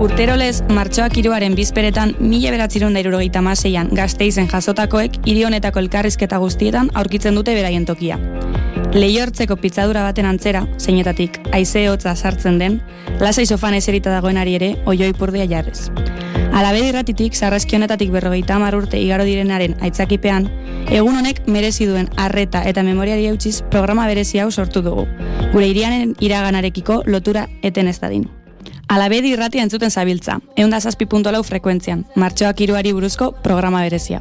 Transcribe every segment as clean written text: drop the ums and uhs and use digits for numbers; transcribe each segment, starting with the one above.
Urterolez, martxoak 3 bizperetan 1976an Gasteizen jasotakoek hiri honetako elkarrizketa guztietan aurkitzen dute beraien tokia. Leihortzeko pitzadura baten antzera, zeinetatik haize hotza sartzen den, lasai sofan eserita dagoenari ere oioi purdia jarrez. Alabedi irratitik, sarraski honetatik 50 urte igaro direnaren aitzakipean, egun honek merezi duen arreta eta memoriari eutxiz programa berezi hau sortu dugu. Gure hirianen iraganarekiko lotura eten ez dadin. Alabedi irratia entzuten zabiltza, 107.4 frekuentzian, martxoak 3 buruzko programa berezia.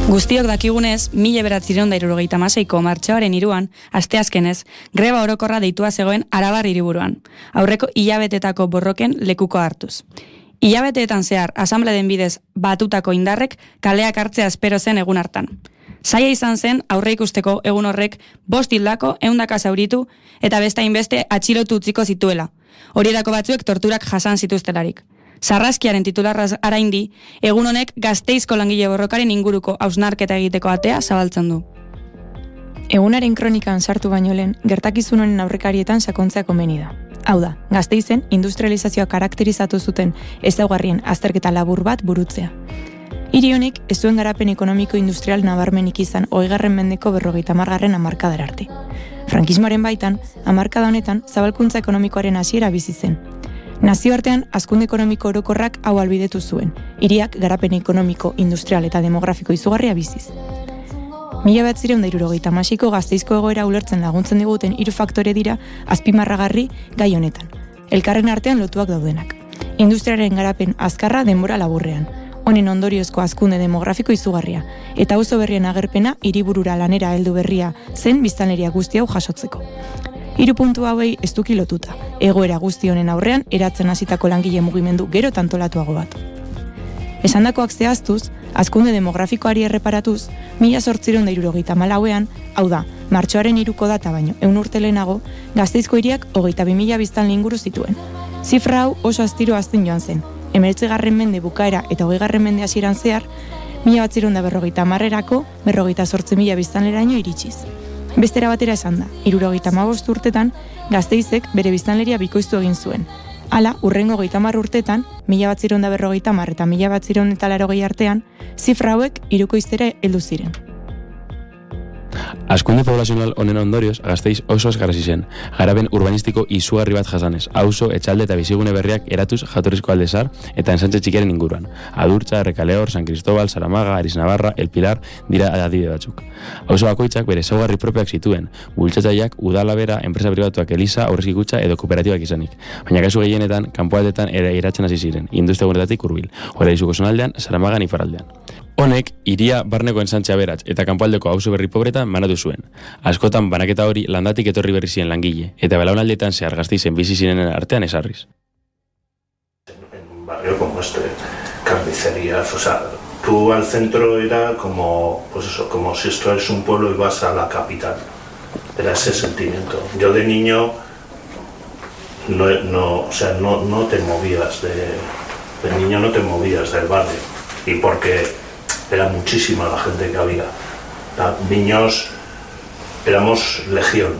Guztiok dakigunez, 1976ko martxoaren 3an, asteazkenez, greba orokorra deitua zegoen Arabar hiriburuan, aurreko hilabetetako borroken lekuko hartuz. Hilabeteetan zehar, asanbladen bidez batutako indarrek kaleak hartzea espero zen egun hartan. Zaila izan zen aurre ikusteko egun horrek 5 hildako 100 zauritu eta beste hainbeste atxilotu utziko zituela. Horietako batzuek torturak jasan zituztelarik. Sarraskiaren titularraz araindi, egun honek Gasteizko langile borrokaren inguruko hausnarketa egiteko atea zabaltzen du. Egunaren kronikan sartu baino lehen, gertakizun honen aurrekarietan sakontzea komeni da. Hau da, Gasteizen industrializazioa karakterizatu zuten ezaugarrien azterketa labur bat burutzea. Hiri honek ez zuen garapen ekonomiko industrial nabarmenik izan 20. mendeko 50. hamarkadara arte. Frankismoaren baitan, hamarkada honetan zabalkuntza ekonomikoaren hasiera bizi zen. Nazioartean, hazkunde ekonomiko orokorrak hau albidetu zuen, hiriak garapen ekonomiko, industrial eta demografiko izugarria biziz. 1976ko Gasteizko egoera ulertzen laguntzen diguten 3 faktore dira azpimarragarri gai honetan. Elkarren artean lotuak daudenak. Industriaren garapen azkarra denbora laburrean, honen ondoriozko hazkunde demografiko izugarria, eta auzo berrien agerpena hiriburura lanera heldu berria zen biztanleria guzti hau jasotzeko. 3 puntu hauei ez duki lotuta, egoera guzti honen aurrean eratzen hasitako langile mugimendu gero tantolatuago bat. Esandakoak zehaztuz, hazkunde demografikoari erreparatuz, 1874ean, hau da, martxoaren 3ko data baino, 100 urte lehenago, Gasteizko hiriak 22.000 biztanle inguru zituen. Zifra hau oso astiro hazten joan zen, 19. mende bukaera eta 20. mende hasieran zehar, 1950erako 58.000 biztanleraino iritsiz. Bestera batera esan da, 75 urtetan, Gasteizek bere biztanleria bikoiztu egin zuen. Hala, urrengo 30 urtetan, 1950 eta 1980 artean, zifra hauek hirukoiztera heldu ziren. Hazkunde poblazional honen ondorioz, Gasteiz oso esgarrasi zen. Garapen urbanistiko izugarri bat jasanez, auzo, etxalde eta bizigune berriak eratuz jatorrizko Aldezar eta Ensanche Txikiaren inguruan. Adurtza, Errekaleor, San Cristobal, Saramaga, Aris Navarra, El Pilar dira adibide batzuk. Auzo bakoitzak bere ezaugarri propioak zituen, bultzatzaileak, udala bera, enpresa pribatuak Elisa, aurrezki kutxa edo kooperatibak izanik. Baina kasu gehienetan, kanpoaldetan iratzen hasi ziren, industria gunetatik hurbil, Oraizuko zonaldean, Saramagan iparraldean. Honek, hiria barneko Ensanche aberats eta kanpoaldeko auzo berri pobretan banatu zuen. Askotan banaketa hori landatik etorri berri ziren langile, eta belaunaldietan zehar Gasteizen bizi zirenen artean esarriz. En un barrio como este, carnicerías, o sea, tú al centro era como, pues eso, como si esto es un pueblo y vas a la capital. Era ese sentimiento. Yo de niño no te movías de niño no te movías del barrio, y porque era muchísima la gente que había. Niños, éramos legión.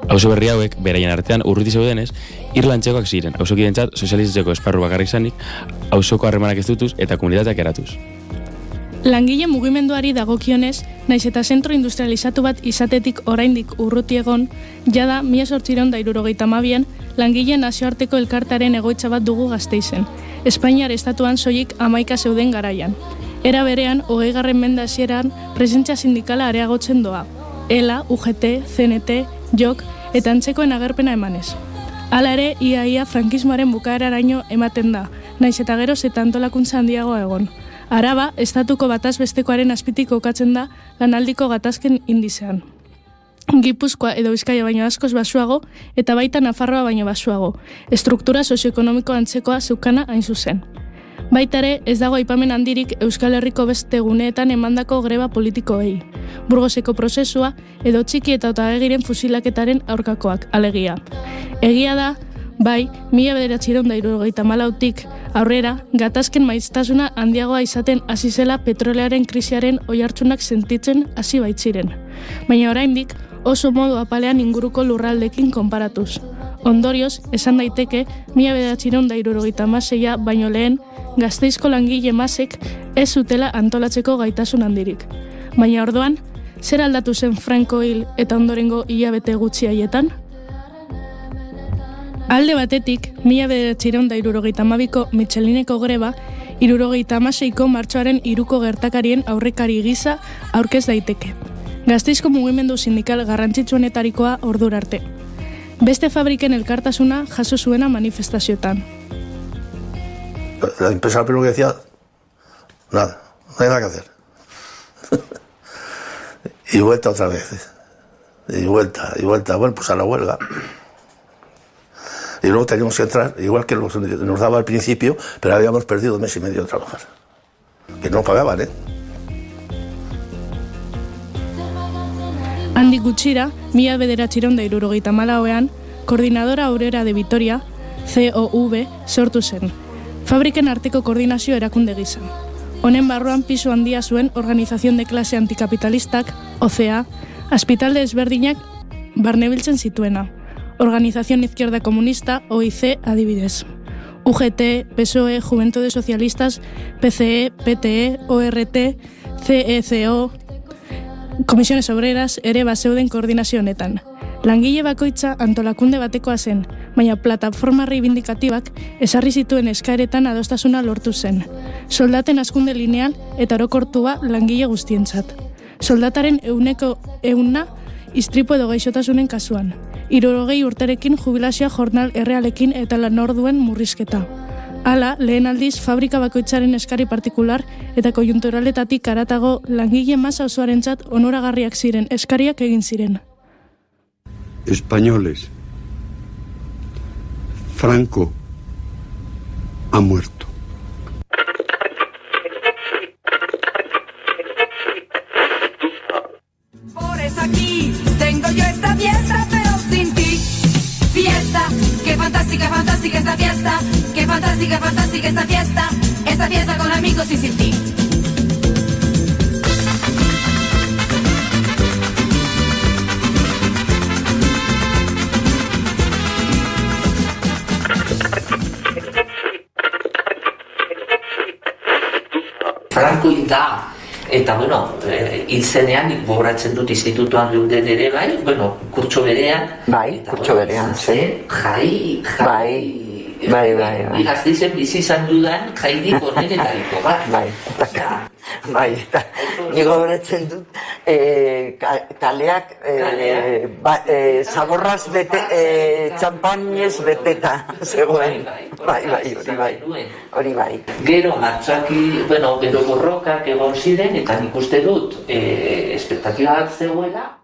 Auzo berri hauek, beraien artean urruti zeudenez, irlantzekoak ziren, auzokidentzat sozializatzeko esparru bakarrik zanik, auzoko harremanak ez dutuz eta komunitateak eratuz. Langile mugimenduari dagokionez, naiz eta zentro industrializatu bat izatetik oraindik urruti egon, jada 1872an langile nazioarteko elkartaren egoitza bat dugu Gasteizen. Espainiar estatuan soilik 11 zeuden garaian. Era berean, 20. mende hasieran presentzia sindikala areagotzen doa. ELA, UGT, CNT, JOK eta antzekoen agerpena emanez. Hala ere, ia frankismoaren bukaeraraino ematen da, naiz eta geroz eta antolakuntza handiagoa egon. Araba, estatuko bataz bestekoaren azpitik kokatzen da lanaldiko gatazken indizean. Gipuzkoa edo Bizkaia baino askoz basuago eta baita Nafarroa baino basuago. Estruktura sozioekonomiko antzekoa zeukana hain zuzen. Baita ere, ez dago aipamen handirik Euskal Herriko beste guneetan emandako greba politikoei. Burgoseko prozesua edo Txiki eta Otaegiren fusilaketaren aurkakoak, alegia. Egia da, Bai, 1974tik aurrera, gatazken maiztasuna handiagoa izaten hasi zela petrolearen krisiaren oihartzunak sentitzen hasi baitziren. Baina oraindik oso modu apalean inguruko lurraldekin konparatuz. Ondorioz, esan daiteke 1976 baino lehen Gasteizko langile masek ez zutela antolatzeko gaitasun handirik. Baina orduan, zer aldatu zen Franco hil eta ondorengo hilabete gutxi haietan? Alde batetik, 1972ko Michelineko greba, 76ko martxoaren 3ko gertakarien aurrekari gisa aurkez daiteke. Gasteizko mugimendu sindikal garrantzitsuenetarikoa ordura arte. Beste fabriken elkartasuna jaso zuena manifestazioetan. La empresa primero que decía, nada, no hay nada que hacer. Y vuelta otra vez. Y vuelta. Bueno, pues a la huelga. Y luego teníamos que entrar, igual que nos daba al principio, pero habíamos perdido 1 mes y medio de trabajar. Que no pagaban, ¿eh? Handik gutxira, 1974ean, Koordinadora Aurrera de Vitoria, COV, sortu zen. Fabriken arteko koordinazio erakunde gisa. Honen barruan pisu handia zuen Organización de Clase Anticapitalistak, OCA, azpitalde ezberdinak barnebiltzen zituena. Organización Izquierda Comunista, OIC, adibidez. UGT, PSOE, Juventudes Socialistas, PCE, PTE, ORT, CECO, Komisiones Obreras ere bazeuden koordinazio honetan. Langile bakoitza antolakunde batekoa zen, baina plataforma reivindikatibak ezarri zituen eskaeretan adostasuna lortu zen. Soldaten hazkunde lineal eta orokortua langile guztientzat. Soldataren 100% istripu edo gaixotasunen kasuan. 60 urterekin jubilazioa jornal errealekin eta lanorduen murrizketa. Hala, lehen aldiz, fabrika bakoitzaren eskari partikular eta konjunturaletatik haratago langile masa osoarentzat onoragarriak ziren eskariak egin ziren. Españoles, Franco ha muerto. Por eso aquí tengo yo esta fiesta, pero sin ti. Fiesta, qué fantástica, fantástica esta fiesta. Qué fantástica, fantástica esta fiesta. Esta fiesta con amigos y sin ti. Franco hilda, eta bueno, hil zenean, nik gogoratzen dut institutuan geunden ere bai, bueno, kurtso berean. Bai, kurtso berean, zen. Bai. Gasteizen bizi izan dudan jairik onenetariko bat. Bai, eta nik gogoratzen dut, kaleak zaborraz bete, txampainez beteta zegoen. Hori bai. Gero martxaki, bueno, gero borrokak egon ziren, eta nik uste dut, espektatiba bat zegoela.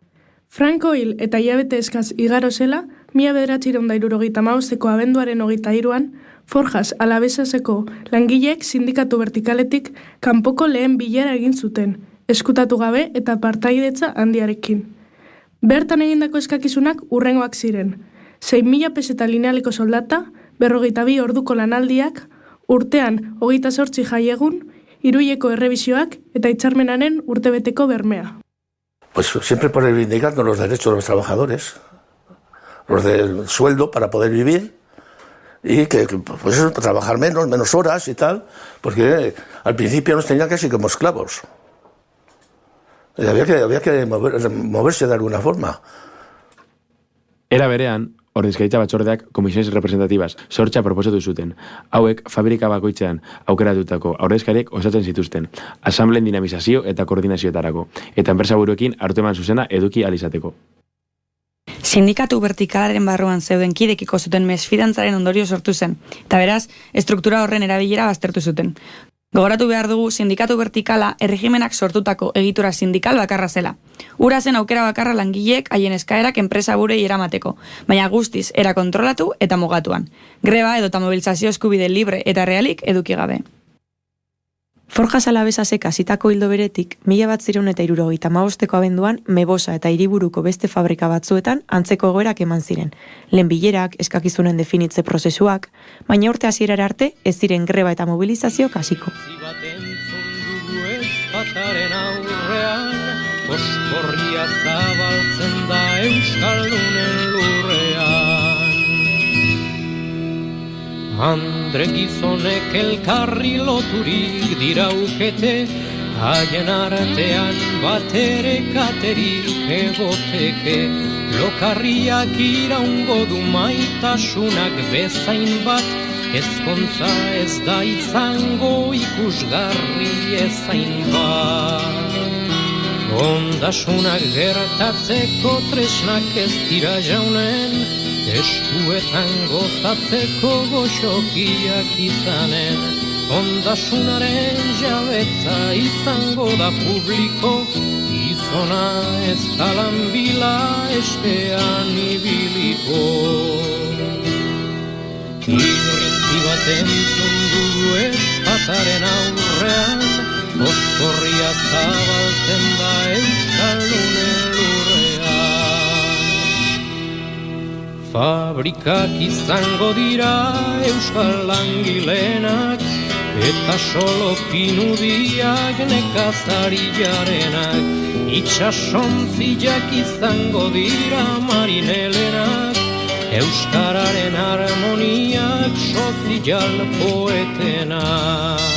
Franco hil eta hilabete eskaz igaro zela, 1975ko abenduaren 23an, Forjas Alavesaseko langileek sindikatu vertikaletik kanpoko lehen bilera egin zuten, eskutatu gabe eta partaidetza handiarekin. Bertan egindako eskakizunak hurrengoak ziren: 6.000 peseta linealeko soldata, 42 orduko lanaldiak, urtean 28 jaiegun, Iruileko errebisioak eta hitzarmenaren urtebeteko bermea. Pues siempre por reivindicando los derechos de los trabajadores, los del sueldo para poder vivir y que pues eso, trabajar menos horas y tal, porque al principio nos tenían casi como esclavos. Y había que moverse de alguna forma. Era berean, ordezkaritza batzordeak komisiones representativas sortza proposatu zuten. Hauek fabrika bakoitzean aukeratutako ordezkariek osatzen zituzten, asambleen dinamizazio eta koordinazioetarako, eta enpresaburuekin hartu zuzena eduki alizateko. Sindikatu vertikalaren barruan zeuden kidekiko zuten mesfidantzaren ondorio sortu zen, eta beraz, estruktura horren erabilera baztertu zuten. Gogoratu behar dugu sindikatu vertikala erregimenak sortutako egitura sindikal bakarra zela. Hura zen aukera bakarra langileek haien eskaerak enpresa burei eramateko, baina guztiz era kontrolatu eta mugatuan. Greba edota mobilizazio eskubide libre eta realik eduki gabe. Forjas Alavesasek hasitako hildo beretik, 1975ko abenduan Mebosa eta Hiriburuko beste fabrika batzuetan antzeko egoerak eman ziren. Lehen bilerak, eskakizunen definitze prozesuak, baina urte hasierara arte ez ziren greba eta mobilizazioak hasiko. Oskorria zabaltzen da Euskaldunen lurrean. Andre gizonek elkarri loturik diraukete, haien artean batere katerik egoteke. Lokarriak iraungo du maitasunak bezain bat, ezkontza ez da izango ikusgarri ezain bat. Ondasunak gertatzeko tresnak ez dira jaunen, eskuetan gozatzeko goxokiak izanen. Ondasunaren jabetza izango da publiko, gizona ez talan bila eskean ibiliko. Irrintzi bat entzun dugu ezpataren aurrean, oskorria zabaltzen da Euskaldunen lurrean. Fabrikak izango dira euskal langileenak, eta solo pinudiak nekazari jarenak. Itxasontziak izango dira marinelenak, euskararen harmoniak sozial poetenak.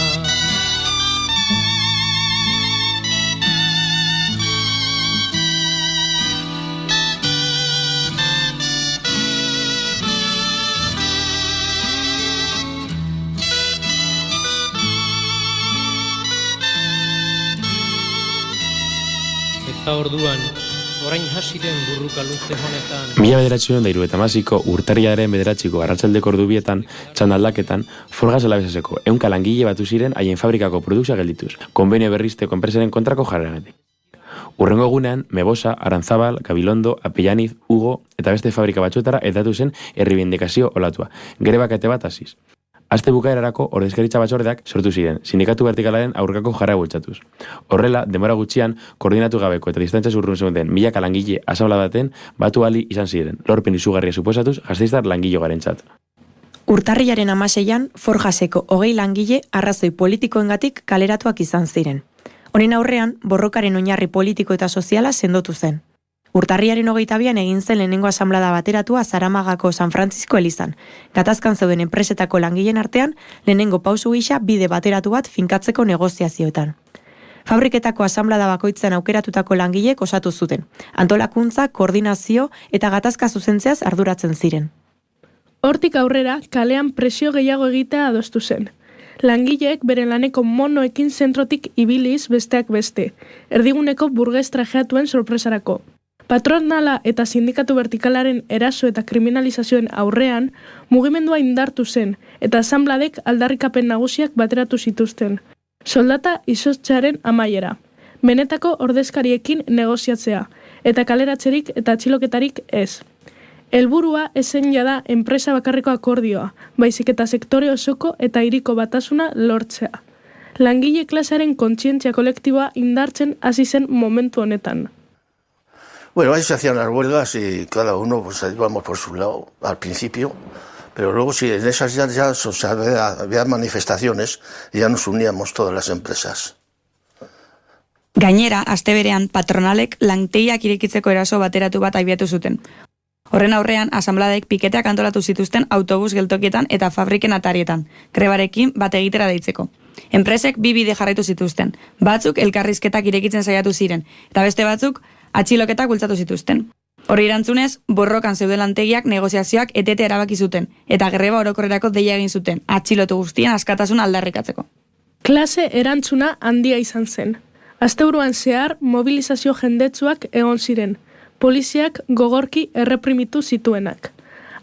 Eta orduan, orain hasi den burruka luze honetan. 1978ko urtarrilaren 9 arratsaldeko ordubietan, txandaldaketan, Forjas Alavesaseko 100 langile batu ziren haien fabrikako produkzioa geldituz, konbenio berrizteko enpresaren kontrako jarreragatik. Hurrengo egunean, Mebosa, Aranzabal, Gabilondo, Apellaniz, Hugo eta beste fabrika batzuetara edatu zen erribindikazio olatua, grebakete bat hasiz. Aste bukaerarako ordezkaritza batzordeak sortu ziren, sindikatu vertikalaren aurkako jarra bultzatuz. Horrela, denbora gutxian, koordinatu gabeko eta distantzia zurrun zeuden milaka langile asambladaten batu ali izan ziren, lorpen izugarria suposatuz Gasteiztar langile garentzat. Urtarrilaren 16an, Forjaseko 20 langile arrazoi politikoengatik kaleratuak izan ziren. Honen aurrean, borrokaren oinarri politiko eta soziala sendotu zen. Urtarriaren 22an egin zen lehenengo asamblada bateratua Zaramagako San Francisco elizan. Gatazkan zeuden enpresetako langileen artean, lehenengo pausu gisa bide bateratu bat finkatzeko negoziazioetan. Fabriketako asamblada bakoitzan aukeratutako langileek osatu zuten. Antolakuntza, koordinazio eta gatazka zuzentzeaz arduratzen ziren. Hortik aurrera, kalean presio gehiago egitea adostu zen. Langileek beren laneko monoekin zentrotik ibiliz besteak beste, erdiguneko burges trajeatuen sorpresarako. Patronala eta sindikatu vertikalaren eraso eta kriminalizazioen aurrean, mugimendua indartu zen eta asanbladek aldarrikapen nagusiak bateratu zituzten. Soldata izoztzearen amaiera, benetako ordezkariekin negoziatzea, eta kaleratzerik eta atxiloketarik ez. Helburua ezen jada enpresa bakarreko akordioa, baizik eta sektore osoko eta hiriko batasuna lortzea. Langile klasearen kontzientzia kolektiboa indartzen hasi zen momentu honetan. Bueno, ahí se hacían las huelgas y cada uno pues íbamos por su lado al principio, pero luego sí, en esas ya o sea, había manifestaciones y ya nos uníamos todas las empresas. Gainera, aste berean patronalek lantegiak irekitzeko eraso bateratu bat abiatu zuten. Horren aurrean, asanbladek piketeak antolatu zituzten autobus geltokietan eta fabriken atarietan, grebarekin bat egitera deitzeko. Enpresek bi bide jarraitu zituzten, batzuk elkarrizketak irekitzen saiatu ziren, eta beste batzuk atxiloketak bultzatu zituzten. Horri erantzunez, borrokan zeuden lantegiak negoziazioak etete erabaki zuten, eta greba orokorrerako deia egin zuten, atxilotu guztien askatasuna aldarrikatzeko. Klase erantzuna handia izan zen. Asteburuan zehar mobilizazio jendetsuak egon ziren, poliziak gogorki erreprimitu zituenak.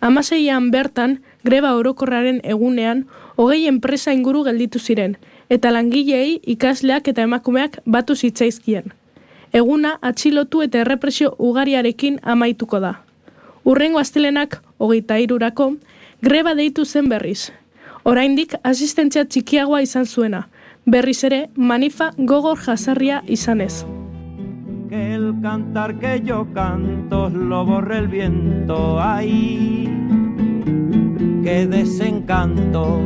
16an bertan, greba orokorraren egunean, 20 enpresa inguru gelditu ziren, eta langileei ikasleak eta emakumeak batu zitzaizkien. Eguna atxilotu eta errepresio ugariarekin amaituko da. Hurrengo astelenak, 23rako, greba deitu zen berriz. Oraindik asistentzia txikiagoa izan zuena, berriz ere manifa gogor jazarria izanez. Que el cantar que yo canto lo borre el viento, ay, qué desencanto,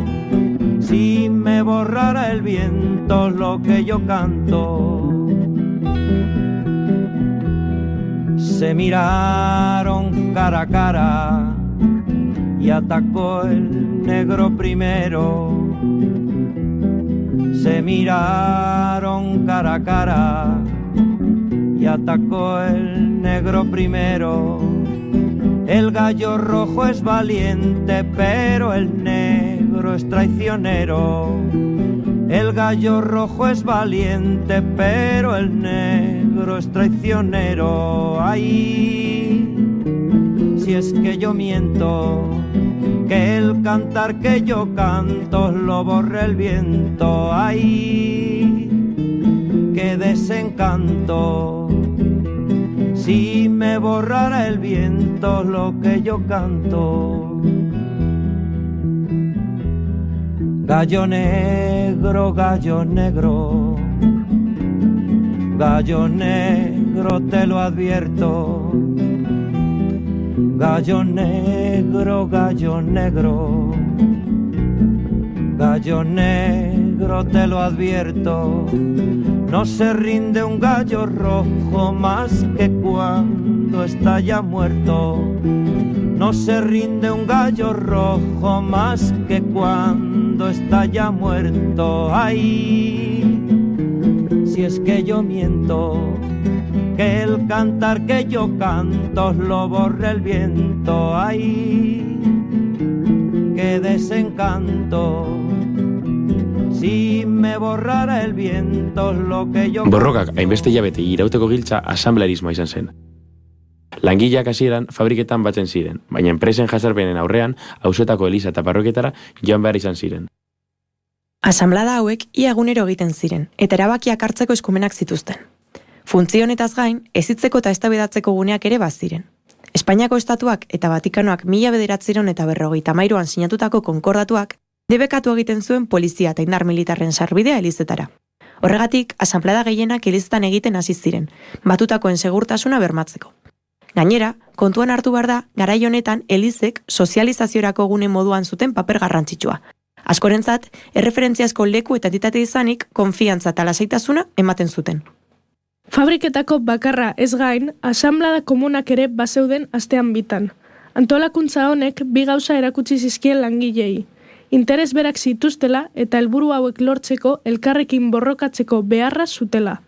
si me borrara el viento lo que yo canto. Se miraron cara a cara y atacó el negro primero. Se miraron cara a cara y atacó el negro primero. El gallo rojo es valiente, pero el negro es traicionero. El gallo rojo es valiente, pero el negro es traicionero. Ay, si es que yo miento, que el cantar que yo canto lo borre el viento. Ay, qué desencanto, si me borrara el viento lo que yo canto. Gallo negro, gallo negro, gallo negro, te lo advierto. Gallo negro, gallo negro, gallo negro, te lo advierto. No se rinde un gallo rojo más que cuando está ya muerto. No se rinde un gallo rojo más que cuando está ya muerto. Ay, si es que yo miento, que el cantar que yo canto lo borre el viento. Ay, qué desencanto, si me borrara el viento lo que yo... Borrokak hainbeste hilabete irauteko giltza asamblearismoa izan zen. Langileak hasieran fabriketan batzen ziren, baina enpresen jazarpenen aurrean auzoetako eliza eta parrokietara joan behar izan ziren. Asanblada hauek ia egunero egiten ziren, eta erabakiak hartzeko eskumenak zituzten. Funtzio honetaz gain, ezitzeko eta eztabaidatzeko guneak ere baziren. Espainiako estatuak eta Vatikanoak 1953an sinatutako konkordatuak debekatu egiten zuen polizia eta indar militarren sarbidea elizetara. Horregatik, asanblada gehienak elizetan egiten hasi ziren, batutakoen segurtasuna bermatzeko. Gainera, kontuan hartu behar da, garai honetan elizek sozializaziorako gune moduan zuten paper garrantzitsua. Askorentzat, erreferentziazko leku eta entitate izanik, konfiantza eta lasaitasuna ematen zuten. Fabriketako bakarra ez gain, asanblada komunak ere bazeuden astean bitan. Antolakuntza honek bi gauza erakutsi zizkien langilei. Interes berak zituztela eta helburu hauek lortzeko elkarrekin borrokatzeko beharra zutela.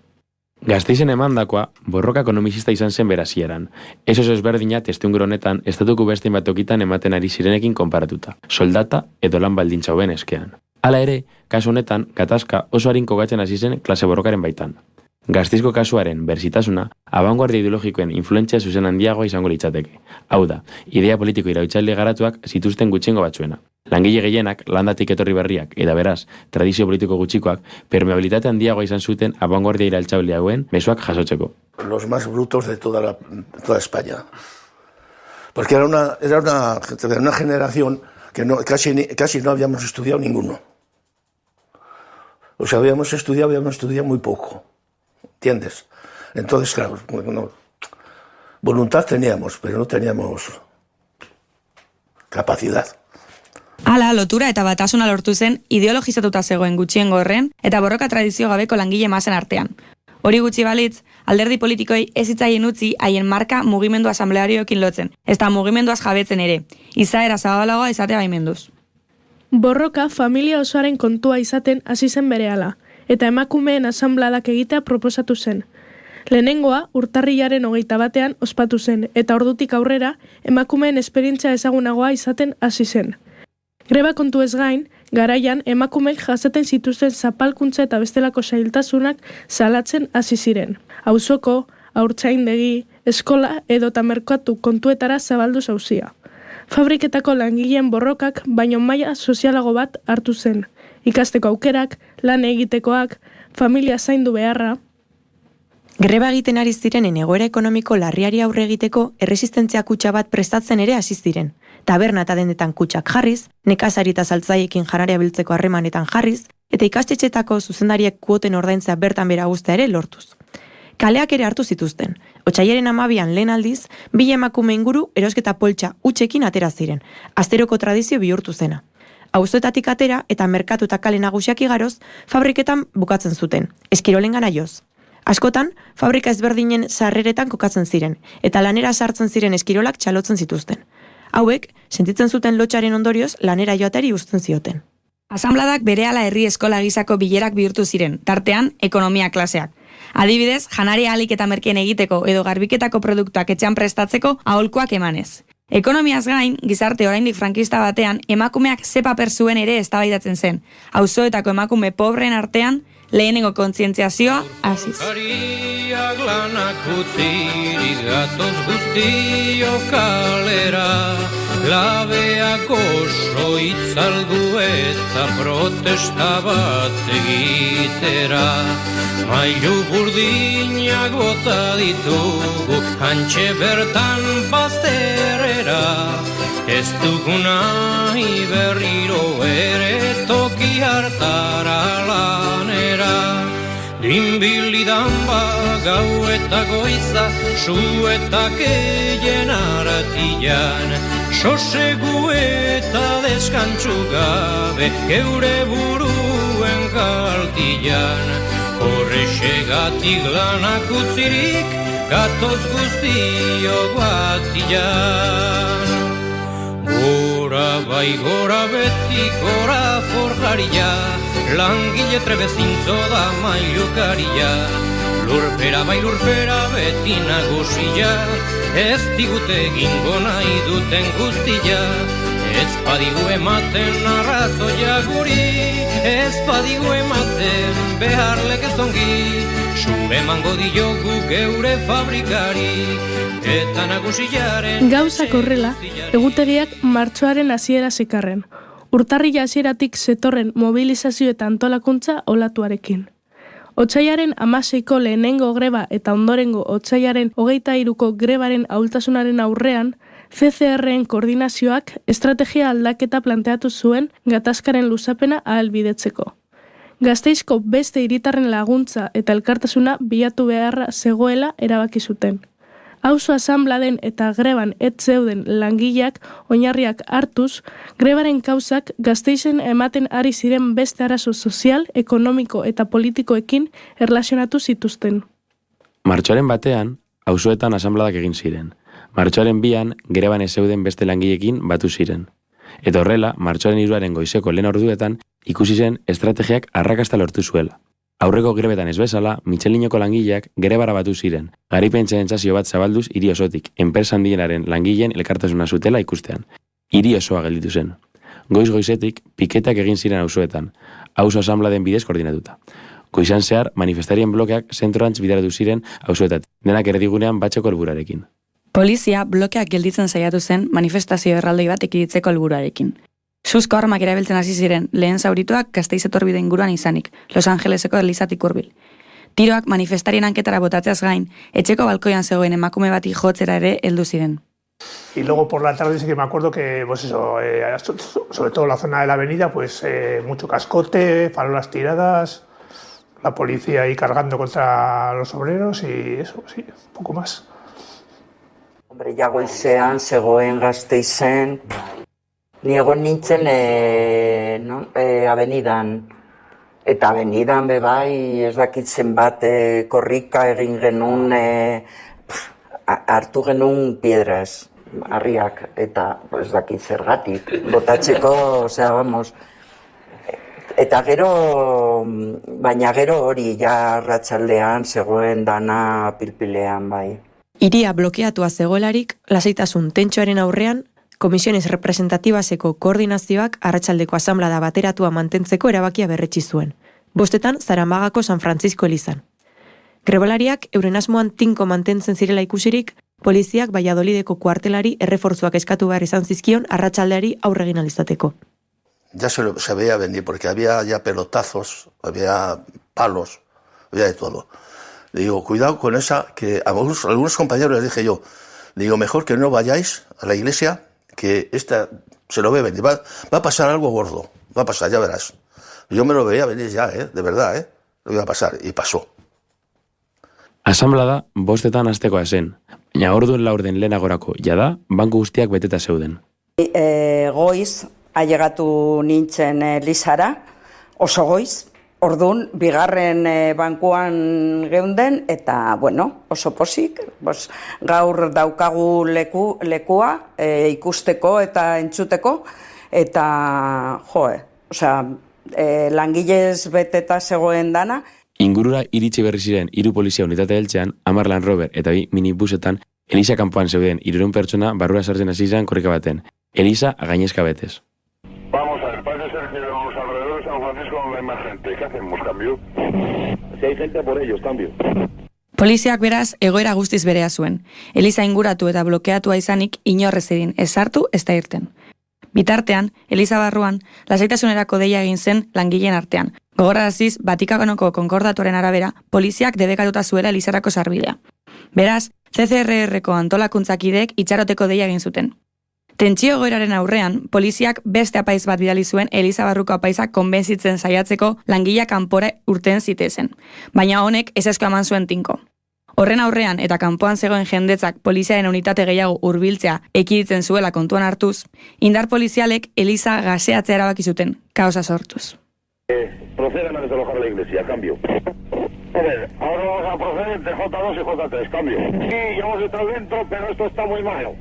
Gasteizen emandakoa, borroka ekonomizista izan zen berazieran. Ez oso ezberdina testuinguru honetan estatuko beste batokitan ematen ari zirenekin konparatuta. Soldata edo lan baldintza hoben eskean. Hala ere, kasu honetan, gatazka oso harin kokatzen hasi zen klase borrokaren baitan. Gasteizko kasuaren berzitasuna, abanguardia ideologikoen influentzia zuzen handiagoa izango litzateke. Hau da, idea politiko irautzaile garatuak zituzten gutxiengo batzuena. Langile gehienak, landatik etorri berriak, eta beraz, tradizio politiko gutxikoak, permeabilitate handiagoa izan zuten abanguardia irautzaile hauen mezuak jasotzeko. Los más brutos de toda España. Porque era una generación que casi no habíamos estudiado ninguno. O sea, habíamos estudiado muy poco. ¿Entiendes? Entonces, claro, bueno, voluntad teníamos, pero no teníamos capacidad. Hala, lotura eta batasuna lortu zen ideologizatuta zegoen gutxiengo horren eta borroka tradizio gabeko langile masen artean. Hori gutxi balitz, alderdi politikoi ez hitzaien utzi haien marka mugimendu asamblearioekin lotzen, ezta mugimenduaz jabetzen ere, izaera zabalagoa izatea baimenduz. Borroka familia osoaren kontua izaten hasi zen berehala, eta emakumeen asanbladak egitea proposatu zen. Lehenengoa, urtarrilaren 21 ospatu zen, eta ordutik aurrera, emakumeen esperientzia ezagunagoa izaten hasi zen. Greba kontu ez gain, garaian emakumeek jasaten zituzten zapalkuntza eta bestelako zailtasunak salatzen hasi ziren. Auzoko, haurtzaindegi, eskola edo eta merkatu kontuetara zabaldu zauzia. Fabriketako langileen borrokak baino maila sozialago bat hartu zen. Ikasteko aukerak, lan egitekoak, familia zaindu beharra. Greba egiten ari zirenen egoera ekonomiko larriari aurre egiteko erresistentzia kutxa bat prestatzen ere hasi ziren. Taberna eta dendetan kutxak jarriz, nekazari eta saltzaiekin janaria biltzeko harremanetan jarriz, eta ikastetxetako zuzendariek kuoten ordaintzea bertan bera uztea ere lortuz. Kaleak ere hartu zituzten. Otsailaren 12an lehen aldiz, 2 emakume inguru erosketa poltsa hutsekin atera ziren, asteroko tradizio bihurtu zena. Auzoetatik atera eta merkatu eta kale nagusiak igaroz, fabriketan bukatzen zuten, eskirolengana joz. Askotan, fabrika ezberdinen sarreretan kokatzen ziren, eta lanera sartzen ziren eskirolak txalotzen zituzten. Hauek, sentitzen zuten lotxaren ondorioz, lanera joateri uzten zioten. Asanbladak berehala herri eskola gisako bilerak bihurtu ziren, tartean ekonomia klaseak. Adibidez, janaria ahalik eta merkeen egiteko edo garbiketako produktuak etxean prestatzeko aholkuak emanez. Ekonomiaz gain, gizarte oraindik frankista batean, emakumeak ze paper zuen ere eztabaidatzen zen. Auzoetako emakume pobreen artean, lehenengo kontzientziazioa hasiz. Kariak lanak utzirik gatoz guztio kalera, labeak oso itzaldu eta protesta bat egitera. Mailu burdinak bota ditugu, hantxe bertan bazterera, ez duguna berriro ere toki hartara lanera. Dinbilidan gau eta goiza, su eta keien aratian, sosegu eta deskantzu gabe, geure buruen kaltian. Horrexegatik lanak utzirik, gatoz guztio guatian. Gora bai gora beti gora forjaria, langile trebezintzo da mailukaria. Lurpera bai lurpera beti nagusia, ez digute egingo nahi duten guztia. Ez badigu ematen arrazoia guri, ez badigu ematen behar lekezongi. Su emango diogu geure fabrikari, eta nagusiaren... Gauzak horrela, egutegiak martxoaren hasiera zekarren. Urtarrila hasieratik zetorren mobilizazio eta antolakuntza olatuarekin. Otsailaren 16ko lehenengo greba eta ondorengo otsailaren 23ko grebaren ahultasunaren aurrean, CCR-en koordinazioak estrategia aldaketa planteatu zuen gatazkaren luzapena ahalbidetzeko. Gasteizko beste hiritarren laguntza eta elkartasuna bilatu beharra zegoela erabaki zuten. Auzo asanbladen eta greban ez zeuden langileak oinarriak hartuz, grebaren kauzak Gasteizen ematen ari ziren beste arazo sozial, ekonomiko eta politikoekin erlazionatu zituzten. Martxoaren batean, auzoetan asanbladak egin ziren. Martxoaren 2an, greban ez zeuden beste langileekin batu ziren. Eta horrela, martxoaren 3aren goizeko lehen orduetan, ikusi zen estrategiak arrakasta lortu zuela. Aurreko grebetan ez bezala, Michelineko langileak grebara batu ziren, garipen sentsazio bat zabalduz hiri osotik, enpresa handienaren langileen elkartasuna zutela ikustean. Hiri osoa gelditu zen. Goiz-goizetik, piketak egin ziren auzoetan, auzo asanbladen bidez koordinatuta. Goizan zehar, manifestarien blokeak zentrorantz bideratu ziren auzoetatik, denak erdigunean batzeko helburarekin. Polizia blokeak gelditzen saiatu zen manifestazio erraldoi bat ekiditzeko helburuarekin. Suzko armak erabiltzen hasi ziren lehen zaurituak Gasteiz etorbide inguruan izanik, Los Angeleseko elizatik hurbil. Tiroak manifestarien anketara botatzeaz gain, etxeko balkoian zegoen emakume bati jotzera ere heldu ziren. Y luego por la tarde sí que me acuerdo que, pues eso, sobre todo la zona de la avenida, pues mucho cascote, farolas tiradas, la policía ahí cargando contra los obreros y eso, sí, un poco más. Hombre, ja goizean zegoen Gasteizen, ni egon nintzen avenidan. Eta avenidan bebai ez dakitzen bat korrika egin genuen, hartu genuen piedras, harriak, eta ez dakit zergatik, botatzeko, osea, vamos. Eta gero, baina gero hori ja arratsaldean zegoen dana pilpilean bai. Hiria blokeatua zegoelarik, lasaitasun tentsioaren aurrean, Komisiones Representativaseko koordinazioak arratsaldeko asanblada bateratua mantentzeko erabakia berretsi zuen. 5etan Zaramagako San Francisco elizan. Grebalariak euren asmoan tinko mantentzen zirela ikusirik, poliziak Valladolideko kuartelari errefortzuak eskatu behar izan zizkion arratsaldeari aurre egin ahal izateko. Ya se veía venir, porque había ya pelotazos, había palos, había de todo. Le digo, cuidado con esa, que a algunos compañeros les dije yo, digo, mejor que no vayáis a la iglesia, que esta se lo ve venir, va a pasar algo gordo, va a pasar, ya verás. Yo me lo veía venir ya, de verdad, lo iba a pasar, y pasó. Asanblada 5 hastekoa zen, baina orduen laurden lehenagorako jada, banku guztiak beteta zeuden. Goiz, ailegatu nintzen Elizara, oso goiz, orduan, bigarren bankuan geunden, eta, bueno, oso posik, gaur daukagu lekua ikusteko eta entzuteko, eta, langilez beteta zegoen dana. Ingurura iritsi berri ziren 3 polizia unitate heltzean, 10 Land Rover eta 2 minibusetan, Eliza kanpoan zeuden 300 pertsona barrura sartzen hasi izan korrika baten. Eliza gainezka betez. Vamos a ver, parece ser que los alrededores de San Francisco no hay más gente. ¿Qué hacemos, cambio? Si hay gente por ellos, cambio. Poliziak beraz egoera guztiz berea zuen. Eliza inguratu eta blokeatua izanik inorrez edin ez sartu ez da irten. Bitartean, Eliza barruan, lasaitasunerako deia egin zen langileen artean. Gogoraraziz, Vatikanoko konkordatuaren arabera, poliziak debekatuta zuela Elizarako sarbidea. Beraz, CCRR-ko antolakuntzakideek itxaroteko deia egin zuten. Tentsio egoeraren aurrean, poliziak beste apaiz bat bidali zuen Eliza barruko apaizak konbentzitzen saiatzeko langilea kanpora urten zitezen. Baina honek ezezko eman zuen tinko. Horren aurrean eta kanpoan zegoen jendetzak poliziaren unitate gehiago hurbiltzea ekiditzen zuela kontuan hartuz, indar polizialek Eliza gaseatzea erabaki zuten, kaosa sortuz. Procedan a desalojar la iglesia, cambio. A ver, ahora vamos a proceder de J2 y J3, cambio. Sí, ya hemos estado dentro, pero esto está muy malo.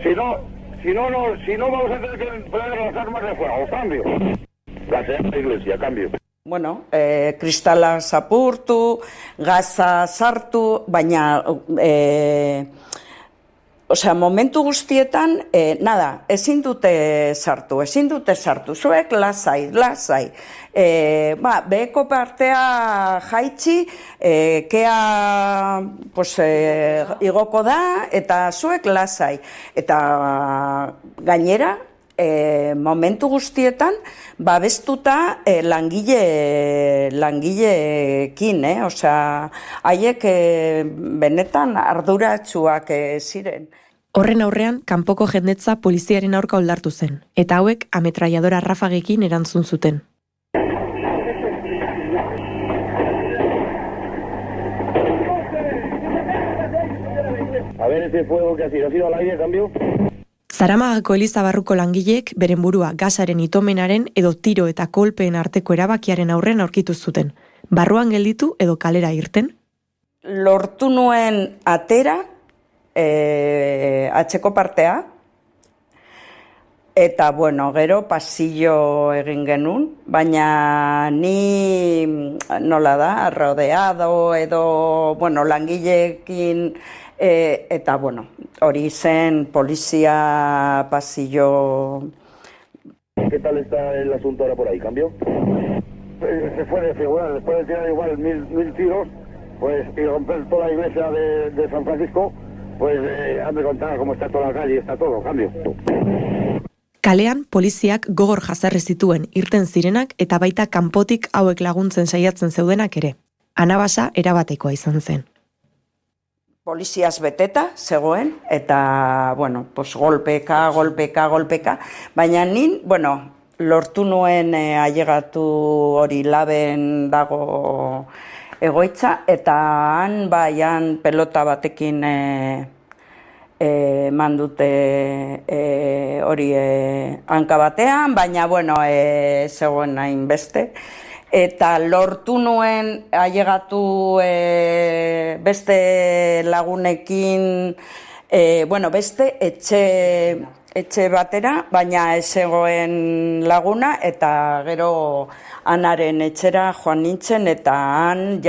Si no vamos a tener que poner las armas de fuego, cambio. Gasear la iglesia, cambio. Bueno, kristala zapurtu, gaza sartu, baina, momentu guztietan, ezin dute sartu, zuek lasai. Beheko partea jaitsi, kea igoko da, eta zuek lasai. Eta gainera, momentu guztietan babestuta langileekin, haiek benetan arduratsuak ziren. Horren aurrean, kanpoko jendetza poliziaren aurka oldartu zen, eta hauek ametralladora rafagekin erantzun zuten. A ver ese fuego que ha sido al aire, cambio. Zaramagako Eliza barruko langileek beren burua gasaren itomenaren edo tiro eta kolpeen arteko erabakiaren aurren aurkitu zuten. Barruan gelditu edo kalera irten? Lortu nuen atera, atzeko partea, eta, gero pasillo egin genuen, baina ni, nola da, rodeado edo, langileekin, eta, hori zen polizia pasillo. ¿Qué tal está el asunto ahora por ahí? ¿Cambio? Se fue de figurar, después de tirar igual 1000 tiros, y romper toda la iglesia de San Francisco, han de contar cómo está toda la calle, está todo, cambio. Kalean, poliziak gogor jazarri zituen irten zirenak eta baita kanpotik hauek laguntzen saiatzen zeudenak ere. Anabasa erabatekoa izan zen. Poliziaz beteta zegoen, eta, golpeka, baina nin, lortu nuen ailegatu hori Laben dago egoitza, eta han pelota batekin mandute hori hanka batean, baina, zegoen hain beste. Eta lortu nuen ailegatu beste lagunekin, beste etxe batera, baina ez zegoen laguna, eta gero anaren etxera joan nintzen, eta han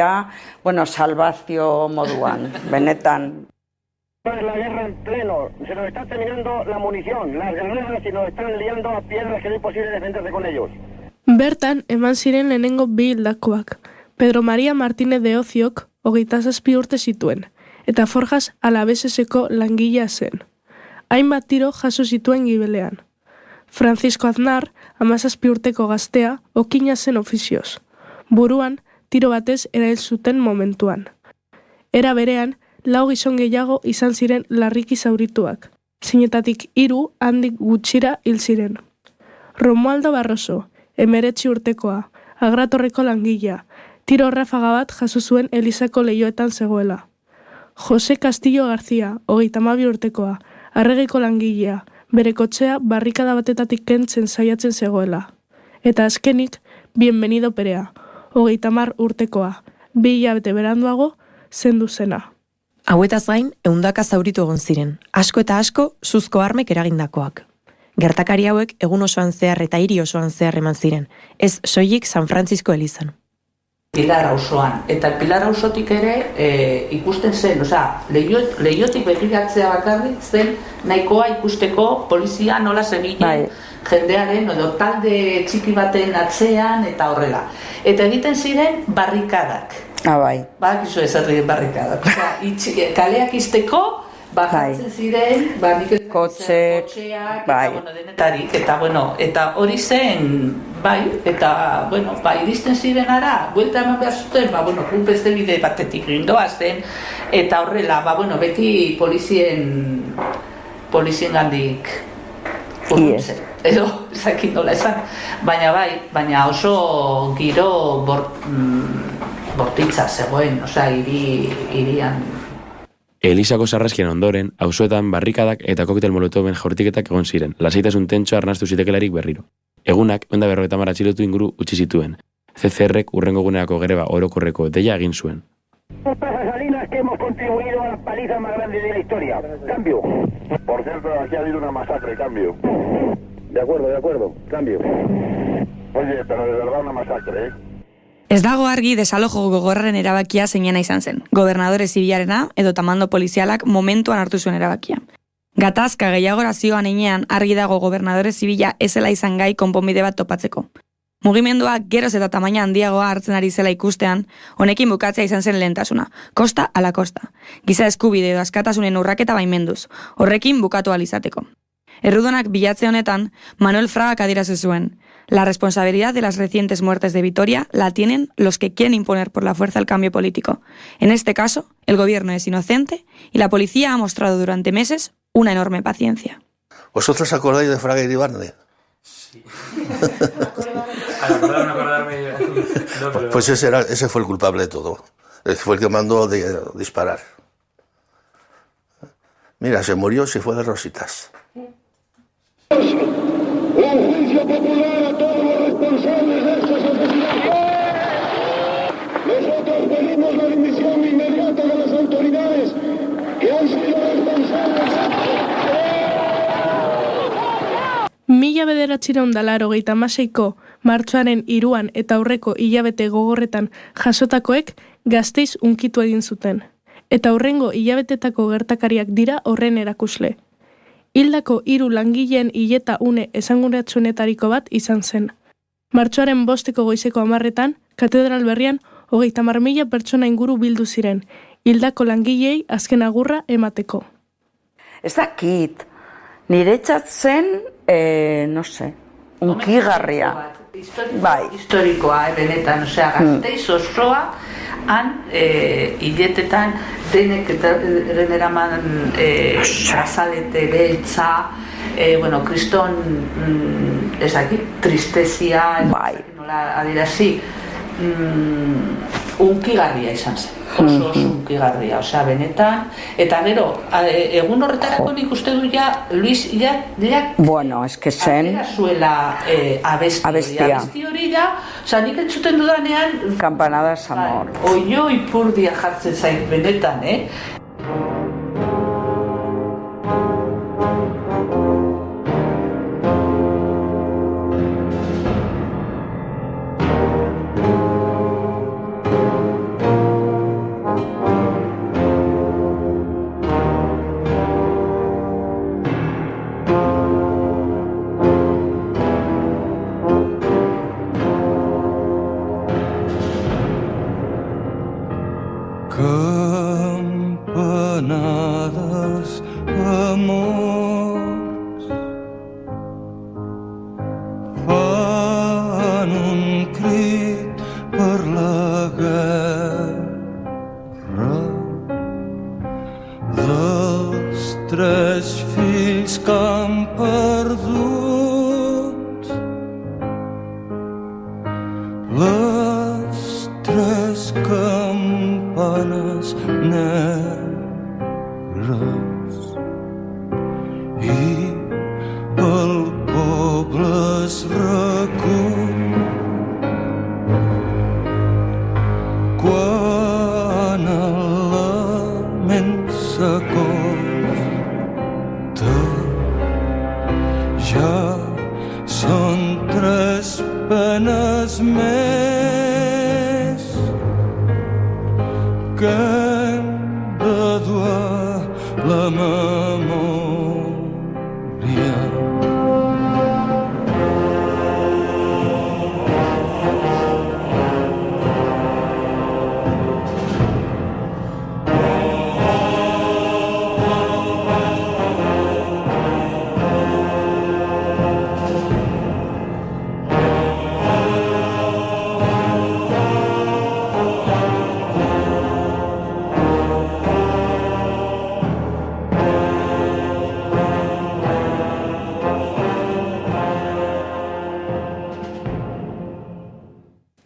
salvazio moduan, benetan. Es la guerra en pleno, se nos está terminando la munición, las granadas y nos están liando a piedras que no es posible defenderse con ellos. Bertan, eman ziren lehenengo 2 hildakoak. Pedro María Martínez de Oziok 27 urte zituen, eta Forjas Alaveseseko langilea zen. Hainbat tiro jaso zituen gibelean. Francisco Aznar, 17 urteko gaztea, okina zen ofizioz. Buruan, tiro batez erail zuten momentuan. Era berean, 4 gizon gehiago izan ziren larriki zaurituak. Zinetatik 3 handik gutxira hil ziren. Romualdo Barroso, 19 urtekoa, Agratorreko langilea. Tiro rafaga bat jaso zuen Elizako leihoetan zegoela. Jose Castillo García, 32 urtekoa, Arregiko langilea, bere kotxea barrikada batetatik kentzen saiatzen zegoela. Eta azkenik, Bienvenido Perea, 30 urtekoa, 2 hilabete beranduago zendu zena. Hauetaz gain, 100 zauritu egon ziren, asko eta asko suzko armek eragindakoak. Gertakari hauek egun osoan zehar eta hiri osoan zehar eman ziren, ez soilik San Francisco elizan. Pilar auzoan. Eta Pilar auzotik ere ikusten zen, leiotik begiratzea bakarrik zen nahikoa ikusteko polizia nola zebilen jendearen edo talde txiki baten atzean eta horrela. Eta egiten ziren barrikadak. Bai. Bakizu ez erdien barrikadak. Kaleak izteko bajatzen ziren, kotxeak, denetarik, eta hori zen, eta, iristen ziren ara, buelta eman behar zuten, kulpezte bide batetik rindoazten, eta horrela, beti polizien gandik urruntzen, edo, ezakin nola esan, baina oso giro bortitza zegoen, hirian. Elizako sarraskien ondoren, auzoetan barrikadak eta koktel molotoven jaurtiketak egon ziren, lasaitasun tentsoa arnastu zitekelarik berriro. Egunak, 150 atxilotu inguru utzi zituen. CCRek urrengo guneako greba orokorreko deia egin zuen. Salinas que hemos contribuido a la paliza más grande de la historia. Cambio. Por cierto, aquí ha habido una masacre, cambio. De acuerdo, cambio. Oye, pero de verdad una masacre, Ez dago argi desalojo gogorraren erabakia zeinena izan zen. Gobernadore zibilarena edo tamando polizialak momentuan hartu zuen erabakia. Gatazka gehiagora zioan heinean argi dago gobernadore zibila ezela izan gai konponbide bat topatzeko. Mugimendua geroz eta tamaina handiagoa hartzen ari zela ikustean, honekin bukatzea izan zen lehentasuna, kosta ala kosta. Giza eskubide edo askatasunen urraketa baimenduz, horrekin bukatu ahal izateko. Errudunak bilatze honetan, Manuel Fragak adierazi zuen: la responsabilidad de las recientes muertes de Vitoria la tienen los que quieren imponer por la fuerza el cambio político. En este caso, el gobierno es inocente y la policía ha mostrado durante meses una enorme paciencia. ¿Vosotros acordáis de Fraga y Iribarne? Sí. Al acordarme... Pues ese fue el culpable de todo. Fue el que mandó disparar. Mira, se murió, se fue de rositas. Un juicio popular a todos los responsables de estos asesinatos. Nosotros pedimos la dimisión inmediata de las autoridades que han sido responsables. 1986ko martxoaren 3 eta aurreko hilabete gogorretan jasotakoek Gasteiz hunkitu egin zuten. Eta hurrengo hilabetetako gertakariak dira horren erakusle. Hildako 3 langileen hileta une esanguratsuenetariko bat izan zen. Martxoaren 5 goizeko 10etan, katedral berrian 30.000 pertsona inguru bildu ziren, hildako langileei azken agurra emateko. Ez dakit, niretzat zen, unkigarria. Historikoa, benetan, Gasteiz osoa, han hiletetan denek eraman azalete beltza, kriston tristezia, nola adirazi, unkigarria izan zen. Oso unkigarria, benetan. Eta gero, egun horretarako nik uste du Luis eske zen atera zuela abestia hori da, nik entzuten dudanean Campanadas amor. Oio ipurdia jartzen zait benetan, Campanadas amors fan un crit per la guerra dels 3 fills que han perdut la sábanas negras i pel poble es recull quan el lament s'acosta. Ja són 3 penes més que hem de dur a la memòria.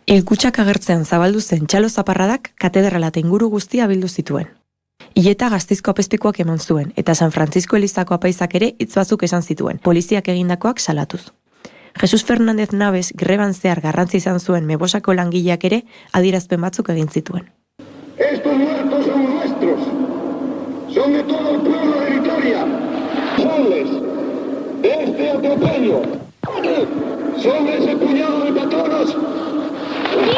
Hilkutxak agertzean zabaldu zen txalo zaparradak katedrala eta inguru guztia bildu zituen. Hileta Gasteizko apezpikuak eman zuen, eta San Francisco Elizako apaizak ere hitz batzuk esan zituen, poliziak egindakoak salatuz. Jesus Fernández Nabes greban zehar garrantzi izan zuen Mebosako langileak ere adierazpen batzuk egin zituen. Estos muertos son nuestros, son de todo el pueblo de Vitoria, sonles de este atropello, sobre ese puñado de patronos, sobre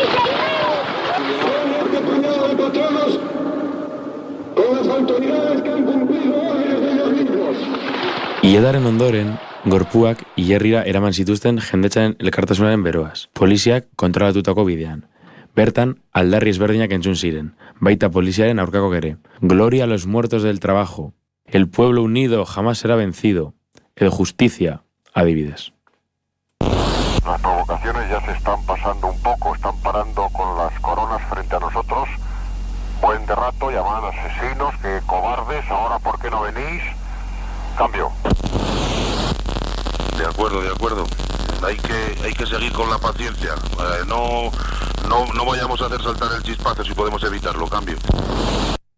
este puñado de patronos, con las autoridades que han cumplido órdenes de ellos mismos. Iedaren ondoren, gorpuak hilerrira eraman zituzten jendetzaren elkartasunaren beroaz, poliziak kontrolatutako bidean. Bertan, aldarri ezberdinak entzun ziren, baita poliziaren aurkako ere. Gloria a los muertos del trabajo, el pueblo unido jamás será vencido, edo justicia, adibidez. Las provocaciones ya se están pasando un poco, están parando con las coronas frente a nosotros. Buen de rato, llaman asesinos, que cobardes, ahora ¿por qué no venís? Cambio. De acuerdo, de acuerdo. Hay que seguir con la paciencia. No vayamos a hacer saltar el chispazo si podemos evitarlo. Cambio.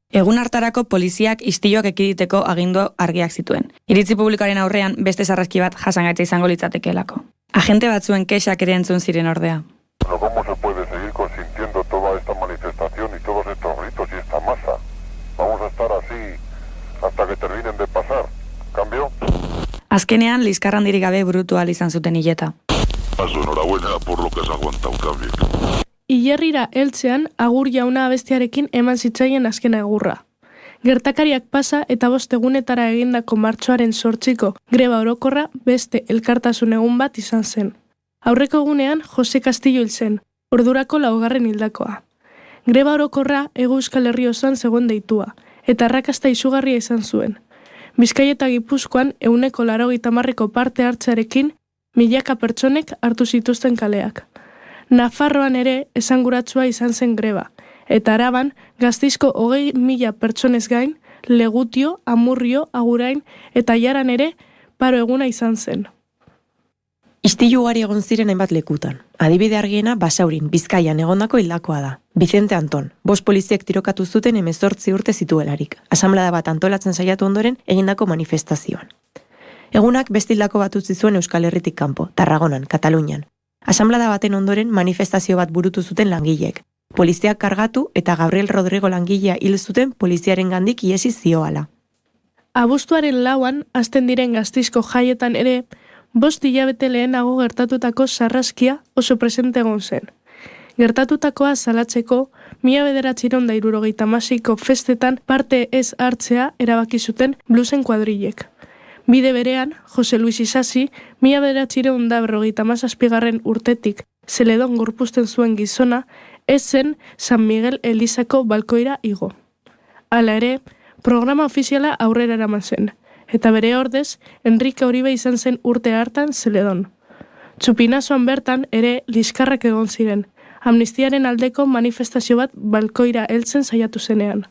Egun hartarako poliziak istiloak ekiditeko agindu argiak zituen. Iritzi publikoaren aurrean beste sarraski bat jasangaitza izango litzatekeelako. Agente batzuen kexak ere entzun ziren ordea. Pero ¿cómo se puede seguir consintiendo toda esta manifestación y todos estos ritos y esta masa? Vamos a estar así hasta que terminen de pasar. ¿Cambio? Azkenean, liskarrandirik gabe burutu ahal izan zuten hileta. Paso, enhorabuena por lo que has aguantado, cambio. Hilerrira heltzean agur jauna abestiarekin eman zitzaien azken agurra. Gertakariak pasa eta 5 egunetara egindako martxoaren 8ko greba orokorra beste elkartasun egun bat izan zen. Aurreko egunean Jose Castillo hil zen, ordurako 4. hildakoa. Greba orokorra Hego Euskal Herri osoan zegoen deitua, eta arrakasta izugarria izan zuen. Bizkaia eta Gipuzkoan 80%ko parte hartzearekin milaka pertsonek hartu zituzten kaleak. Nafarroan ere esanguratsua izan zen greba, eta Araban Gasteizko 20.000 pertsonez gain, Legutio, Amurrio, Agurain eta Jaran ere paro eguna izan zen. Istilu ugari egon ziren hainbat lekutan. Adibide argiena Basaurin, Bizkaian egondako hildakoa da. Vicente Anton, 5 poliziek tirokatu zuten 18 urte zituelarik. Asanblada bat antolatzen saiatu ondoren egindako manifestazioan. Egunak beste hildako bat utzi zuen Euskal Herritik kanpo, Tarragonan, Katalunian. Asanblada baten ondoren manifestazio bat burutu zuten langileek. Poliziak kargatu eta Gabriel Rodrigo langilea hil zuten poliziaren gandik iesi zioala. Abuztuaren 4an hasten diren Gasteizko jaietan ere, 5 hilabete lehenago gertatutako sarraskia oso presente egon zen. Gertatutakoa salatzeko 1976ko festetan parte ez hartzea erabaki zuten bluesen kuadrilek. Bide berean, Jose Luis Isasi 1957 urtetik Zeledon gorpuzten zuen gizona, ez zen San Miguel Elizako balkoira igo. Hala ere, programa ofiziala aurrera eraman zen, eta bere ordez, Enrique Uribe izan zen urte hartan Zeledon. Txupinazoan bertan ere liskarrak egon ziren, amnistiaren aldeko manifestazio bat balkoira heltzen saiatu zenean.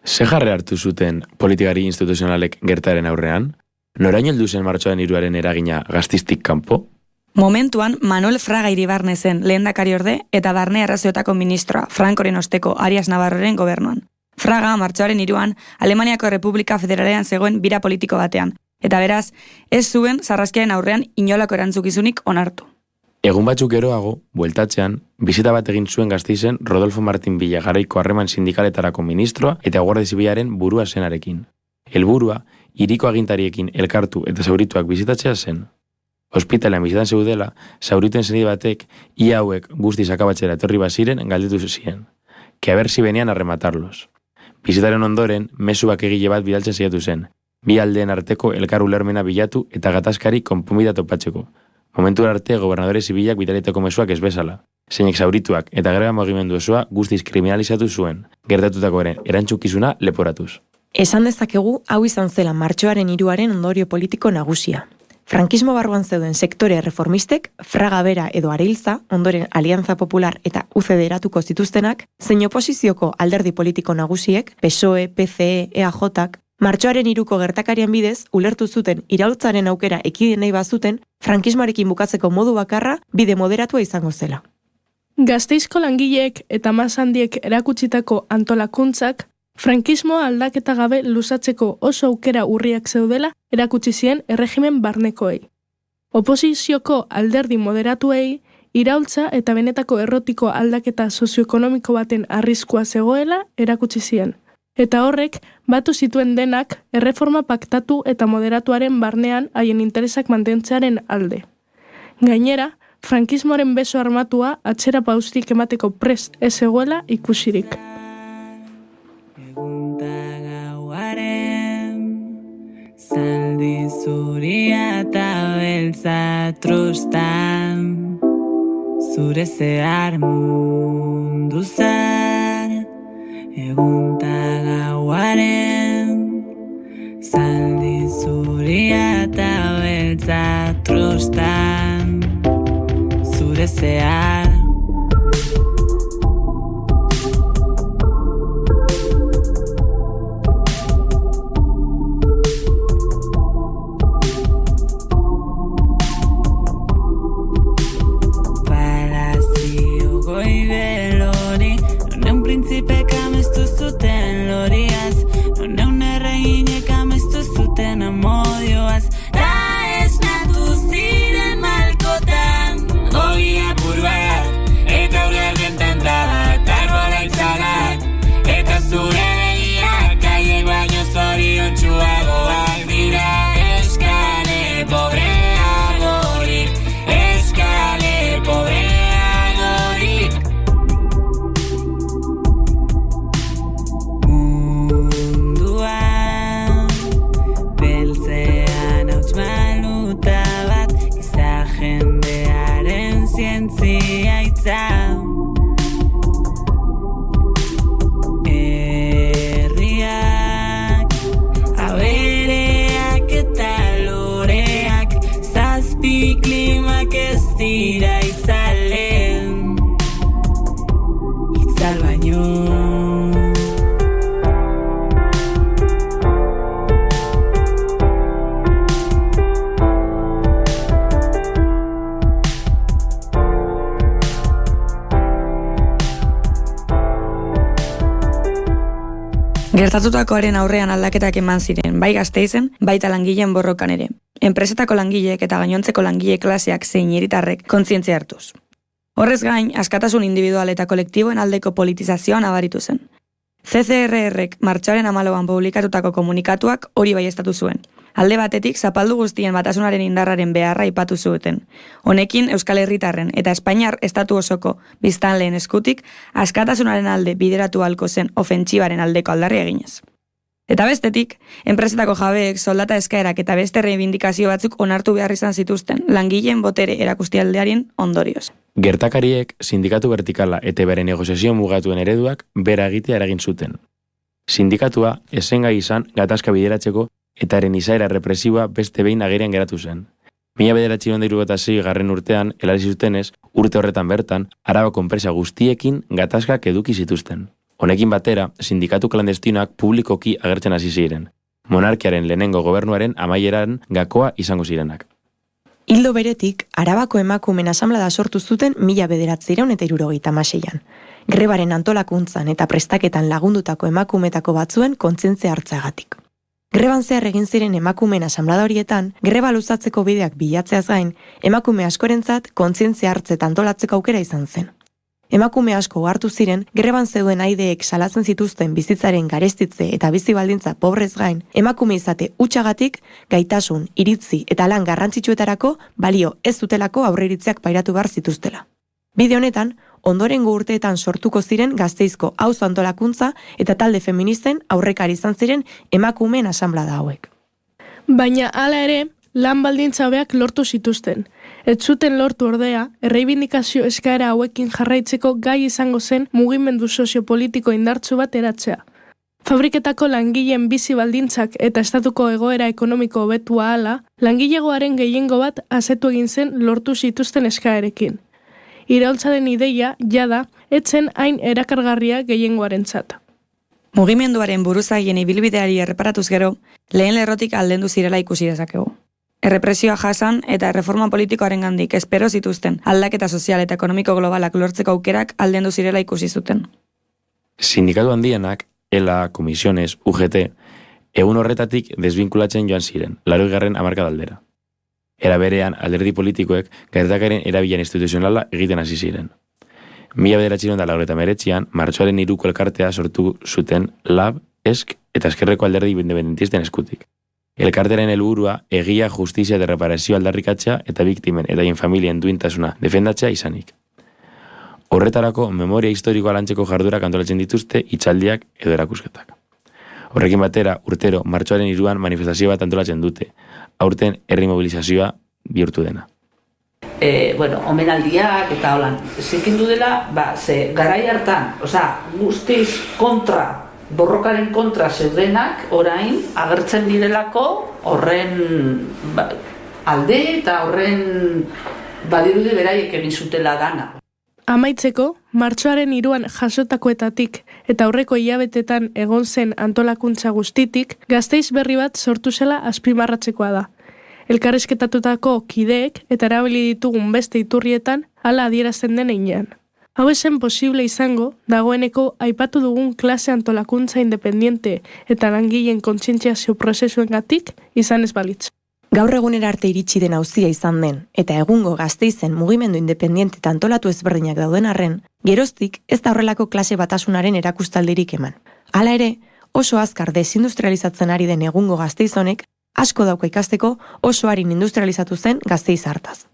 Ze jarre hartu zuten politikari instituzionalek gertaren aurrean? Noraino heldu zen martxoaren 3 eragina Gasteiztik kanpo? Momentuan, Manuel Fraga Iribarne zen lehendakariorde eta barne arrazioetako ministroa, Frankoren osteko Arias Navarroren gobernuan. Fraga, martxoaren 3an, Alemaniako Errepublika Federalean zegoen bira politiko batean, eta beraz, ez zuen sarraskiaren aurrean inolako erantzukizunik onartu. Egun batzuk geroago, bueltatzean, bisita bat egin zuen Gasteizen Rodolfo Martín Villa garaiko harreman sindikaletarako ministroa eta Guardia Zibilaren burua zenarekin. Helburua, hiriko agintariekin elkartu eta zaurituak bizitatzea zen. Ospitalean bizitan zeudela, zaurituen zenide batek, ia hauek guztiz akabatzera etorri baziren galdetu zien. Que a ver si venían a rematarlos. Bizitaren ondoren, mezuak egile bat bidaltzen saiatu zen. Bi aldeen arteko elkar ulermena bilatu eta gatazkari konponbidea topatzeko. Momentu arte gobernadore zibilak bidalitako mezuak ez bezala. Zeinek zaurituak eta greba mugimendu osoa guztiz kriminalizatu zuen, gertatutakoaren erantzukizuna leporatuz. Esan dezakegu hau izan zela martxoaren 3aren ondorio politiko nagusia. Frankismo barruan zeuden sektore reformistek, Fraga bera edo Areilza, ondoren Alianza Popular eta UCD eratuko zituztenak, zein oposizioko alderdi politiko nagusiek, PSOE, PCE, EAJak, martxoaren 3ko gertakarian bidez, ulertu zuten iraultzaren aukera ekidin nahi bazuten, frankismoarekin bukatzeko modu bakarra bide moderatua izango zela. Gasteizko langileek eta mas handiek erakutsitako antolakuntzak, frankismoa aldaketa gabe luzatzeko oso aukera urriak zeudela erakutsi zien erregimen barnekoei. Oposizioko alderdi moderatuei, iraultza eta benetako errotiko aldaketa sozioekonomiko baten arriskua zegoela erakutsi zien. Eta horrek, batu zituen denak erreforma paktatu eta moderatuaren barnean haien interesak mantentzearen alde. Gainera, frankismoaren beso armatua atxera paustirik emateko prest ez zegoela ikusirik. Zaldi zuria eta beltza trostan, zure zehar mundu zar, egunta gauaren. Zaldi zuria eta beltza trostan, zure zehar. Printzipek amestu zuten loriaz, non erreginek amestu zuten amodioaz, da esnatu ziren malkotan, ogia buruak, eta hori argentan trabat, arbola itzalak, eta zure begiak, aiek baino zorion txuagoak dira, eskale pobreagorik, eskale pobreagorik. Zientzia itza herriak, abereak eta loreak, zazpi klimak ez dira itzalen, itzal baino. Gertatutakoaren aurrean aldaketak eman ziren, bai Gasteizen, baita langileen borrokan ere. Enpresetako langileek eta gainontzeko langile klaseak zein hiritarrek kontzientzia hartuz. Horrez gain, askatasun individual eta kolektiboen aldeko politizazioa nabaritu zen. CCRRek martxoaren 14an publikatutako komunikatuak hori baieztatu zuen. Alde batetik, zapaldu guztien batasunaren indarraren beharra aipatu zuten. Honekin, Euskal Herritarren eta Espainiar estatu osoko biztanleen eskutik, askatasunaren alde bideratu ahalko zen ofentsibaren aldeko aldarria eginez. Eta bestetik, enpresetako jabeek soldata eskaerak eta beste reibindikazio batzuk onartu behar izan zituzten, langileen botere erakustialdearen ondorioz. Gertakariek sindikatu vertikala eta bere negoziazio mugatuen ereduak bera egitea eragin zuten. Sindikatua esengai izan gatazka bideratzeko eta haren izaera represiboa beste behin agerian geratu zen. 1976 urtean, helarazi zutenez, urte horretan bertan, Arabako enpresa guztiekin gatazkak eduki zituzten. Honekin batera, sindikatu klandestinoak publikoki agertzen hasi ziren. Monarkiaren lehenengo gobernuaren amaieran gakoa izango zirenak. Hildo beretik, Arabako emakumeen asamblada sortu zuten 1976an. Grebaren antolakuntzan eta prestaketan lagundutako emakumetako batzuen kontzientzia hartzeagatik. Greban zehar egin ziren emakumeen asamblada horietan, greba luzatzeko bideak bilatzeaz gain, emakume askorentzat kontzientzia hartze eta antolatzeko aukera izan zen. Emakume asko hartu ziren, greban zeuden aideek salatzen zituzten bizitzaren garestitze eta bizi baldintza pobrez gain, emakume izate hutsagatik, gaitasun, iritzi eta lan garrantzitsuetarako balio ez zutelako aurreiritziak pairatu behar zituztela. Bide honetan, ondorengo urteetan sortuko ziren Gasteizko auzo antolakuntza eta talde feministen aurrekari izan ziren emakumeen asamblada hauek. Baina hala ere, lan baldintza hobeak lortu zituzten. Ez zuten lortu ordea, erreibindikazio eskaera hauekin jarraitzeko gai izango zen mugimendu soziopolitiko indartsu bat eratzea. Fabriketako langileen bizi baldintzak eta estatuko egoera ekonomiko hobetua hala, langilegoaren gehiengo bat asetu egin zen lortu zituzten eskaerekin. Iraultzaren ideia, jada, etzen hain erakargarria gehiengoarentzat. Mugimenduaren buruzagien ibilbideari erreparatuz gero, lehen lerrotik aldendu zirela ikusi dezakegu. Errepresioa jasan eta erreforma politikoaren gandik espero zituzten aldaketa sozial eta ekonomiko globalak lortzeko aukerak aldendu zirela ikusi zuten. Sindikatu handienak, ELA, Comisiones, UGT, egun horretatik desbinkulatzen joan ziren, 80. hamarkadaldera. Era berean, alderdi politikoek gertakaren erabilan instituzionala egiten hasi ziren. 1989an, martxoaren 3ko elkartea sortu zuten LAB, ESK eta Eskerreko alderdi independentisten eskutik. Elkartearen helburua egia, justizia eta reparazio aldarrikatzea eta biktimen eta haien familien duintasuna defendatzea izanik. Horretarako, memoria historikoa lantzeko jardurak antolatzen dituzte hitzaldiak edo erakusketak. Horrekin batera, urtero, martxoaren 3an manifestazio bat antolatzen dute, aurten herri mobilizazioa bihurtu dena. Omenaldiak eta holan, zikindu dela, ze garai hartan, guztiz borrokaren kontra zeudenak, orain, agertzen direlako, horren alde eta horren badirudi beraiek egin zutela dana. Amaitzeko, martxoaren 3an jasotakoetatik eta aurreko hilabetetan egon zen antolakuntza guztitik, Gasteiz berri bat sortu zela azpimarratzekoa da. Elkarrizketatutako kideek eta erabili ditugun beste iturrietan hala adierazten den heinean. Hau esen posible izango, dagoeneko aipatu dugun klase antolakuntza independiente eta langileen kontzientziazio prozesuengatik izan ez balitz. Gaur egunera arte iritsi den auzia izan den, eta egungo Gasteizen mugimendu independiente eta antolatu ezberdinak dauden arren, geroztik ez da horrelako klase batasunaren erakustaldirik eman. Hala ere, oso azkar desindustrializatzen ari den egungo Gasteiz honek, asko dauka ikasteko oso harin industrializatu zen Gasteiz hartaz.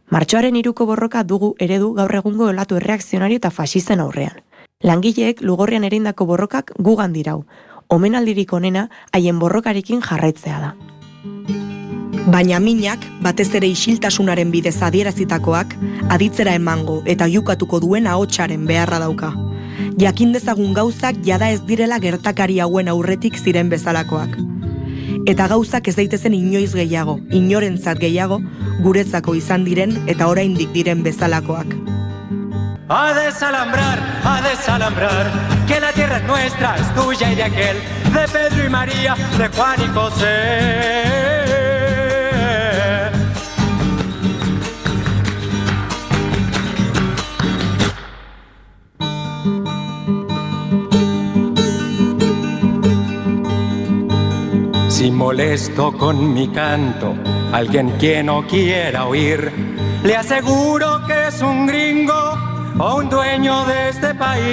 Martxoaren 3ko borroka dugu eredu gaur egungo olatu erreakzionario eta fasisten aurrean. Langileek lugorrian erindako borrokak gugan dirau, omenaldirik onena haien borrokarekin jarraitzea da. Baina minak, batez ere isiltasunaren bidez adierazitakoak, aditzera emango eta jukatuko duen ahotsaren beharra dauka. Jakin dezagun gauzak jada ez direla gertakari hauen aurretik ziren bezalakoak. Eta gauzak ez daitezen inoiz gehiago, inorentzat gehiago, guretzako izan diren eta oraindik diren bezalakoak. A desalambrar, que la tierra es nuestra, es tuya y de aquel, de Pedro y María, de Juan y José. Si molesto con mi canto a alguien que no quiera oír, le aseguro que es un gringo o un dueño de este país.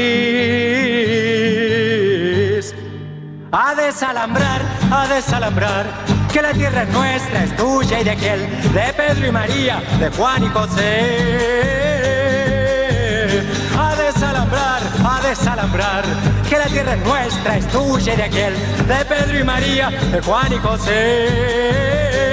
A desalambrar, que la tierra es nuestra, es tuya y de aquel, de Pedro y María, de Juan y José. A desalambrar, que la tierra es nuestra, es tuya y de aquel, de Pedro y María, de Juan y José.